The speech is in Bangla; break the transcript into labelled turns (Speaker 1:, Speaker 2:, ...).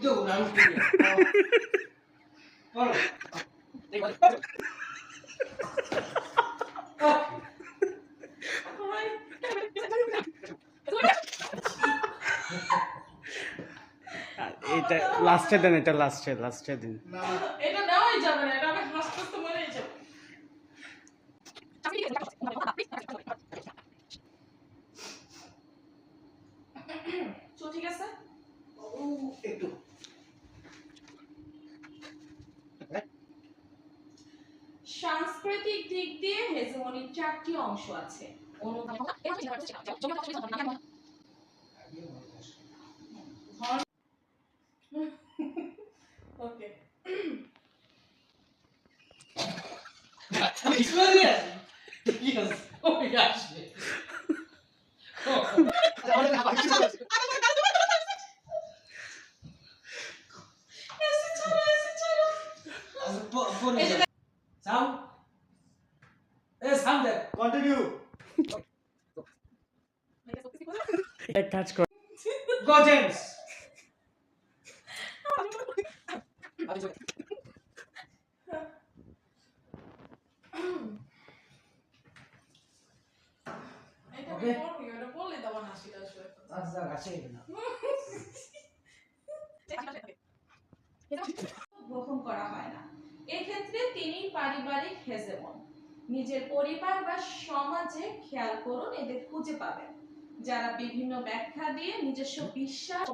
Speaker 1: দেবো না আমি বলো
Speaker 2: এটা লাস্টে দেন, এটা লাস্টে দিন।
Speaker 3: এটা নেওয়াই যাবে না, এটা আমি হাসতে হাসতে মরেই যাবো। চল ঠিক আছে।
Speaker 1: একটু
Speaker 3: সাংস্কৃতিক দিক দিয়ে হেজেমনির 4টি অংশ আছে। ওকে
Speaker 1: Yes. Oh my gosh. Sound. Yes, sound there. Continue.
Speaker 2: এক কাজ কর,
Speaker 1: Go, James.
Speaker 3: এটা
Speaker 1: Okay.
Speaker 3: বলবি, এটা বললে তখন হাসিটা আসবে।
Speaker 1: আচ্ছা, আছে না।
Speaker 3: গ্রহণ করা হয় না। এক্ষেত্রে তিনি পারিবারিক হেজেমন। নিজের পরিবার বা সমাজে খেয়াল করুন, এদের খুঁজে পাবেন যারা বিভিন্ন ব্যাখ্যা দিয়ে নিজস্ব বিশ্বাস